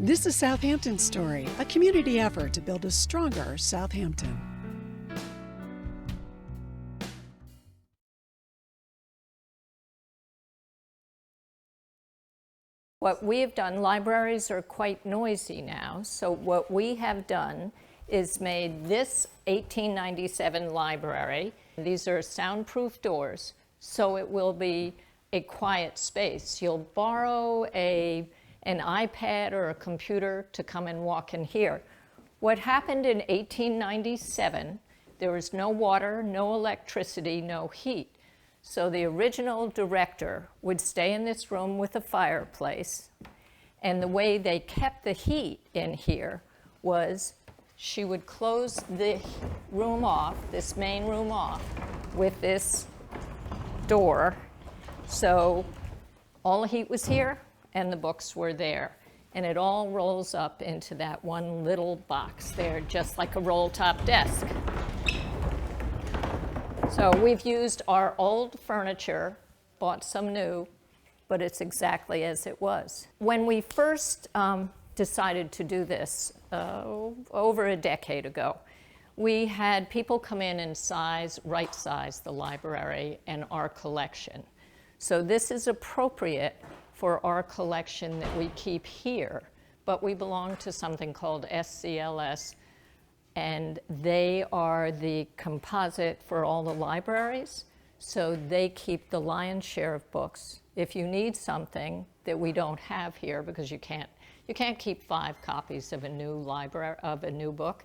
This is Southampton Story, a community effort to build a stronger Southampton. What we have done, libraries are quite noisy now, so what we have done is made this 1897 library. These are soundproof doors, so it will be a quiet space. You'll borrow an iPad or a computer to come and walk in here. What happened in 1897, there was no water, no electricity, no heat. So the original director would stay in this room with a fireplace, and the way they kept the heat in here was she would close the room off, this main room off, with this door. So all the heat was here, and the books were there. And it all rolls up into that one little box there, just like a roll-top desk. So we've used our old furniture, bought some new, but it's exactly as it was. When we first decided to do this over a decade ago, we had people come in and right-size the library and our collection. So this is appropriate for our collection that we keep here, but we belong to something called SCLS, and they are the composite for all the libraries, so they keep the lion's share of books. If you need something that we don't have here, because you can't keep 5 copies of a new book,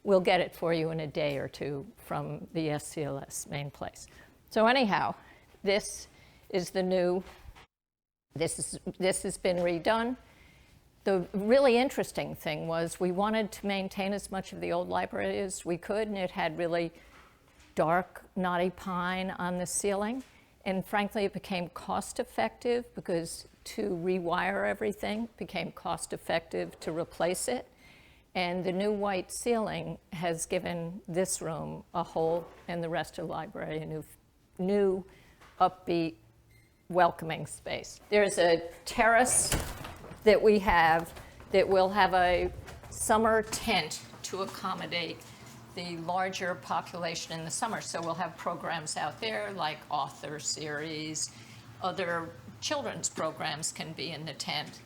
we'll get it for you in a day or two from the SCLS main place. So anyhow, this is the new. This has been redone. The really interesting thing was we wanted to maintain as much of the old library as we could, and it had really dark, knotty pine on the ceiling. And frankly, it became cost effective because to rewire everything became cost effective to replace it. And the new white ceiling has given this room a whole, and the rest of the library a new upbeat, welcoming space. There's a terrace that we have that will have a summer tent to accommodate the larger population in the summer. So we'll have programs out there like author series, other children's programs can be in the tent,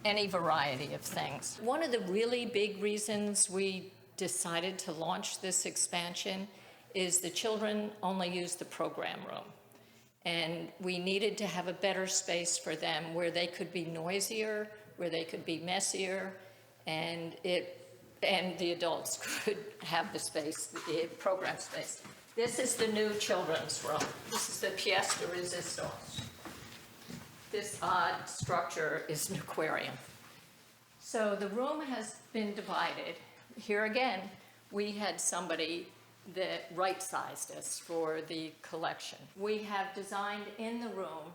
any variety of things. One of the really big reasons we decided to launch this expansion is the children only use the program room. And we needed to have a better space for them where they could be noisier, where they could be messier, and the adults could have the space, the program space. This is the new children's room. This is the pièce de résistance. This odd structure is an aquarium. So the room has been divided. Here again, we had somebody that right-sized us for the collection. We have designed in the room,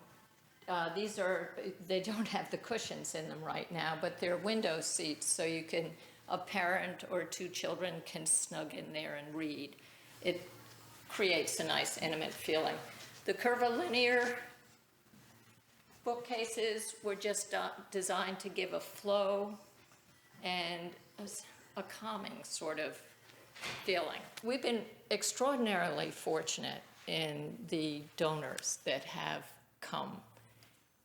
they don't have the cushions in them right now, but they're window seats, so a parent or 2 children can snug in there and read. It creates a nice intimate feeling. The curvilinear bookcases were just designed to give a flow and a calming sort of feeling. We've been extraordinarily fortunate in the donors that have come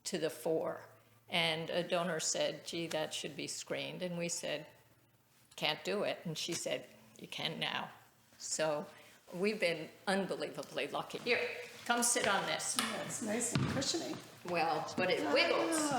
to the fore. And a donor said, gee, that should be screened. And we said, can't do it. And she said, you can now. So we've been unbelievably lucky. Here, come sit on this. Yeah, it's nice and cushiony. Well, but it wiggles.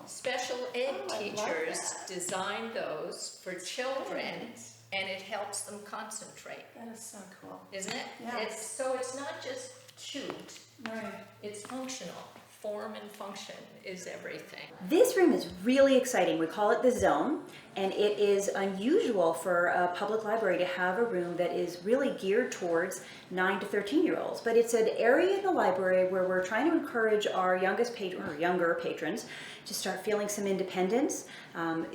Special ed teachers designed those for children, and it helps them concentrate. That is so cool. Isn't it? Yeah. So it's not just cute. Right. It's functional. Form and function is everything. This room is really exciting. We call it the Zone, and it is unusual for a public library to have a room that is really geared towards 9 to 13-year-olds. But it's an area in the library where we're trying to encourage our younger patrons to start feeling some independence.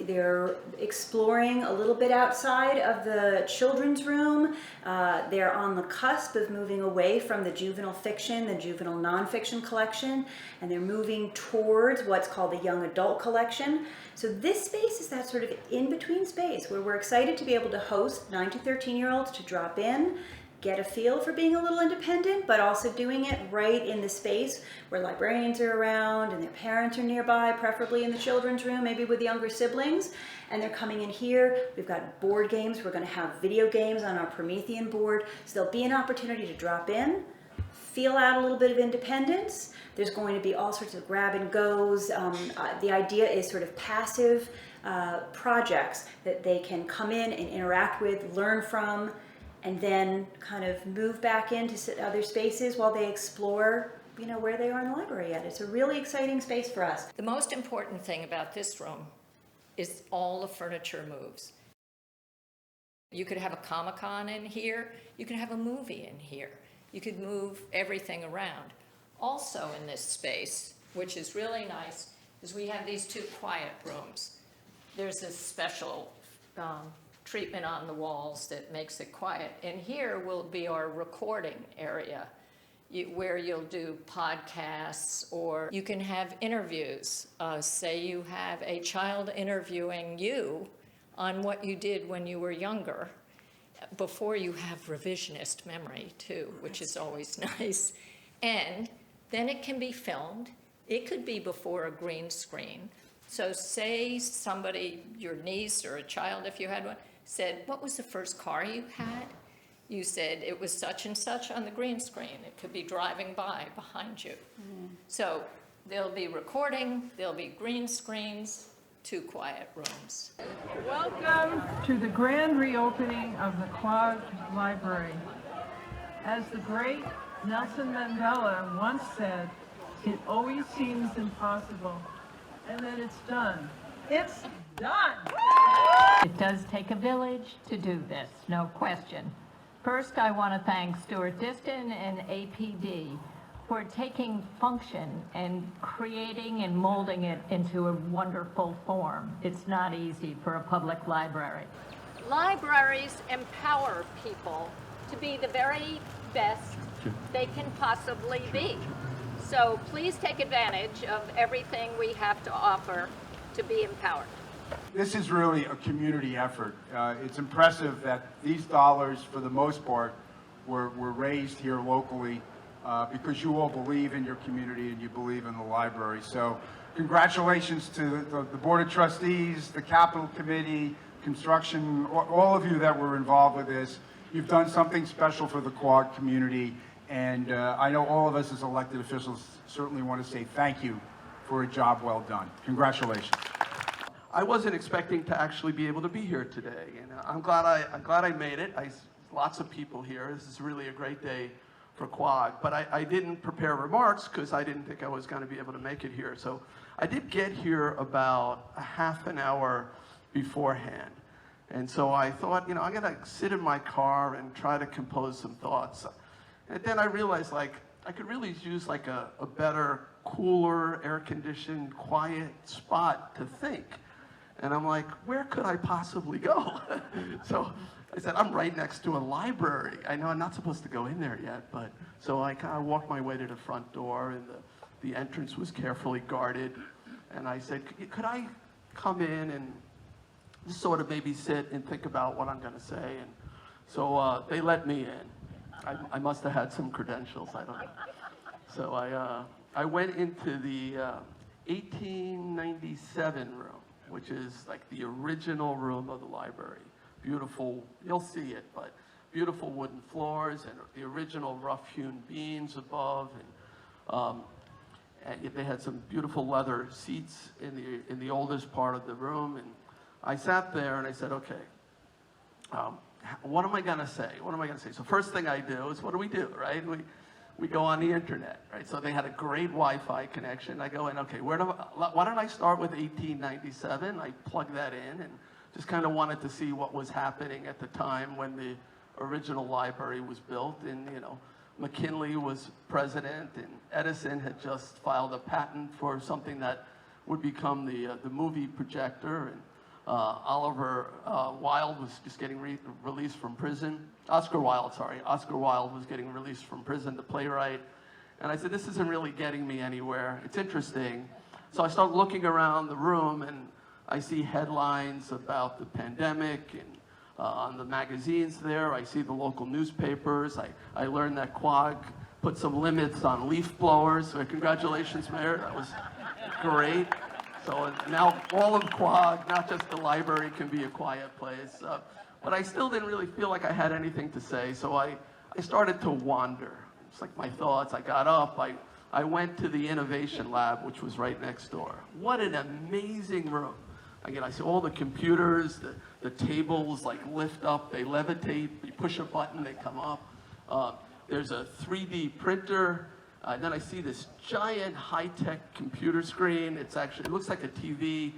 They're exploring a little bit outside of the children's room. They're on the cusp of moving away from the juvenile fiction, the juvenile nonfiction collection, and they're moving towards what's called the young adult collection. So this space is that sort of in-between space where we're excited to be able to host 9 to 13-year-olds to drop in, get a feel for being a little independent, but also doing it right in the space where librarians are around and their parents are nearby, preferably in the children's room, maybe with younger siblings, and they're coming in here. We've got board games. We're going to have video games on our Promethean board, so there'll be an opportunity to drop in, feel out a little bit of independence. There's going to be all sorts of grab and goes. The idea is sort of passive projects that they can come in and interact with, learn from, and then kind of move back into other spaces while they explore, where they are in the library at. It's a really exciting space for us. The most important thing about this room is all the furniture moves. You could have a Comic-Con in here. You could have a movie in here. You could move everything around. Also in this space, which is really nice, is we have these 2 quiet rooms. There's this special treatment on the walls that makes it quiet. And here will be our recording area where you'll do podcasts, or you can have interviews. Say you have a child interviewing you on what you did when you were younger, before you have revisionist memory too, which is always nice. And then it can be filmed. It could be before a green screen. So say somebody, your niece or a child if you had one, said, what was the first car you had? You said, it was such and such on the green screen. It could be driving by behind you. So there'll be recording, there'll be green screens, 2 quiet rooms. Welcome to the grand reopening of the Quogue Library. As the great Nelson Mandela once said, it always seems impossible, and then it's done. It's done! It does take a village to do this, no question. First, I want to thank Stuart Diston and APD for taking function and creating and molding it into a wonderful form. It's not easy for a public library. Libraries empower people to be the very best they can possibly be. So please take advantage of everything we have to offer to be empowered. This is really a community effort. It's impressive that these dollars, for the most part, were raised here locally because you all believe in your community and you believe in the library. So congratulations to the Board of Trustees, the Capital Committee, construction, all of you that were involved with this. You've done something special for the Quogue community, and I know all of us as elected officials certainly want to say thank you for a job well done. Congratulations. I wasn't expecting to actually be able to be here today, and I'm glad I made it. Lots of people here. This is really a great day for Quogue, but I didn't prepare remarks because I didn't think I was going to be able to make it here. So I did get here about a half an hour beforehand, and so I thought, I'm going to sit in my car and try to compose some thoughts. And then I realized, I could really use a better, cooler, air-conditioned, quiet spot to think. And I'm like, where could I possibly go? So I said, I'm right next to a library. I know I'm not supposed to go in there yet, but so I kind of walked my way to the front door, and the entrance was carefully guarded. And I said, could I come in and just sort of maybe sit and think about what I'm going to say? And so they let me in. I must have had some credentials, I don't know. So I went into the 1897 room, which is like the original room of the library. Beautiful, you'll see it, but beautiful wooden floors and the original rough-hewn beams above, and they had some beautiful leather seats in the oldest part of the room. And I sat there and I said, okay, what am I gonna say? What am I gonna say? So first thing I do is, what do, right? We go on the internet, right? So they had a great Wi-Fi connection. I go in, okay, why don't I start with 1897? I plug that in and just kind of wanted to see what was happening at the time when the original library was built. And, McKinley was president, and Edison had just filed a patent for something that would become the movie projector. And Oliver Wilde was just getting released from prison. Oscar Wilde was getting released from prison, the playwright. And I said, this isn't really getting me anywhere. It's interesting. So I start looking around the room, and I see headlines about the pandemic, and on the magazines there, I see the local newspapers. I learned that Quogue put some limits on leaf blowers. So congratulations, Mayor. That was great. So now all of Quogue, not just the library, can be a quiet place. But I still didn't really feel like I had anything to say. So I started to wander. It's like my thoughts. I got up. I went to the Innovation Lab, which was right next door. What an amazing room. Again, I see all the computers, the tables like lift up, they levitate, you push a button, they come up. There's a 3D printer. Then I see this giant high-tech computer screen. It looks like a TV,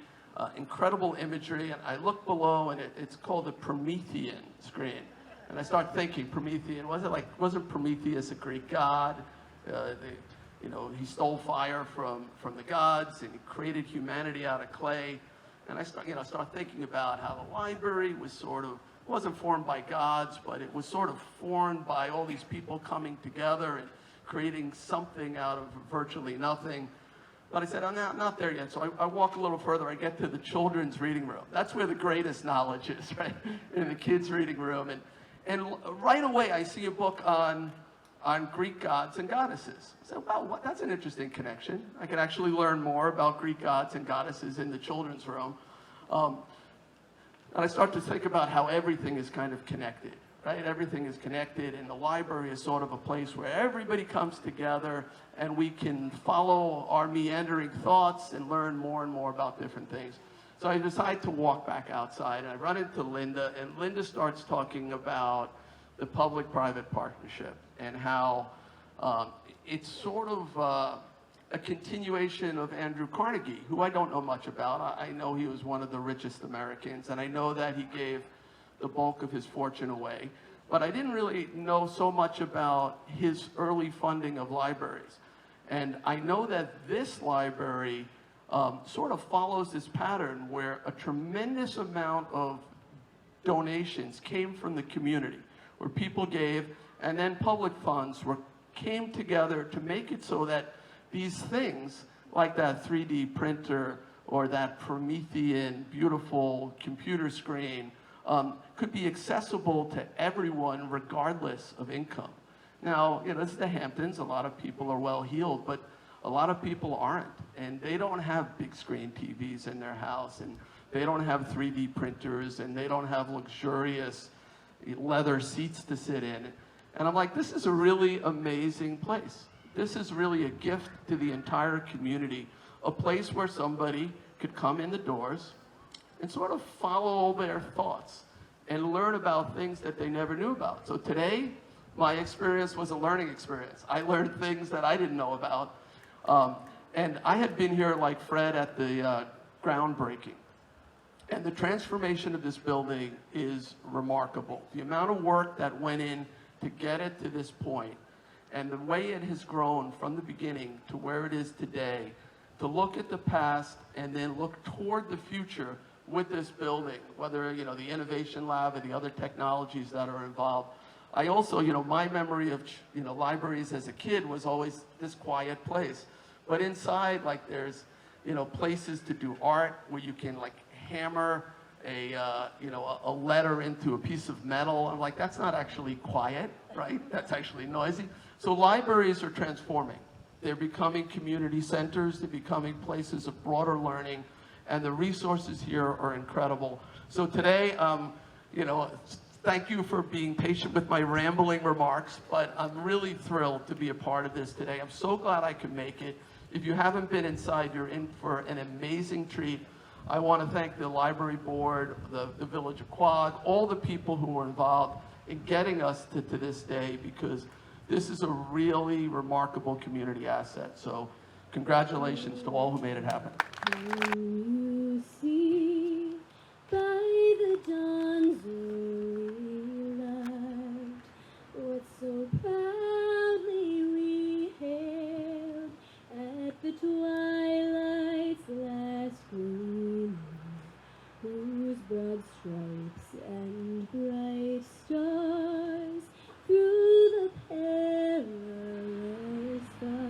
incredible imagery. And I look below, and it's called the Promethean screen. And I start thinking, Promethean, wasn't Prometheus a Greek god? He stole fire from the gods, and he created humanity out of clay. And I start thinking about how the library was wasn't formed by gods, but it was sort of formed by all these people coming together and creating something out of virtually nothing. But I said, I'm not there yet. So I walk a little further. I get to the children's reading room. That's where the greatest knowledge is, right? In the kids' reading room. And right away, I see a book on Greek gods and goddesses. I said, wow, that's an interesting connection. I could actually learn more about Greek gods and goddesses in the children's room. And I start to think about how everything is kind of connected, right? Everything is connected, and the library is sort of a place where everybody comes together and we can follow our meandering thoughts and learn more and more about different things. So I decide to walk back outside, and I run into Linda, and Linda starts talking about the public-private partnership and how it's sort of a continuation of Andrew Carnegie, who I don't know much about. I know he was one of the richest Americans, and I know that he gave the bulk of his fortune away. But I didn't really know so much about his early funding of libraries. And I know that this library sort of follows this pattern where a tremendous amount of donations came from the community, where people gave, and then public funds came together to make it so that these things, like that 3D printer or that Promethean beautiful computer screen, could be accessible to everyone regardless of income. Now, this is the Hamptons. A lot of people are well-heeled, but a lot of people aren't. And they don't have big screen TVs in their house, and they don't have 3D printers, and they don't have luxurious leather seats to sit in. And I'm like, this is a really amazing place. This is really a gift to the entire community, a place where somebody could come in the doors and sort of follow their thoughts and learn about things that they never knew about. So today, my experience was a learning experience. I learned things that I didn't know about. And I had been here like Fred at the groundbreaking. And the transformation of this building is remarkable. The amount of work that went in to get it to this point, and the way it has grown from the beginning to where it is today, to look at the past and then look toward the future with this building, whether the Innovation Lab or the other technologies that are involved. I also, my memory of libraries as a kid was always this quiet place. But inside, like there's places to do art where you can like hammer a letter into a piece of metal. I'm like, that's not actually quiet, right? That's actually noisy. So libraries are transforming. They're becoming community centers. They're becoming places of broader learning. And the resources here are incredible. So today, thank you for being patient with my rambling remarks, but I'm really thrilled to be a part of this today. I'm so glad I could make it. If you haven't been inside, you're in for an amazing treat. I want to thank the library board, the Village of Quogue, all the people who were involved in getting us to this day, because this is a really remarkable community asset. So congratulations to all who made it happen. You see by the dawn's early light what so proudly we hailed at the twilight's last gleaming, whose broad stripes and bright stars through the perilous fight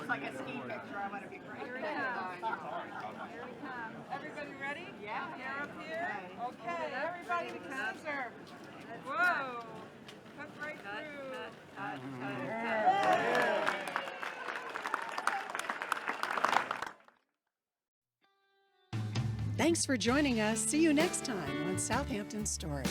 It's like a ski picture. I want to be great. Here he comes. Everybody ready? Yeah. Hair up here. Okay, everybody with scissors. Whoa. Cut right through. Thanks for joining us. See you next time on Southampton Story.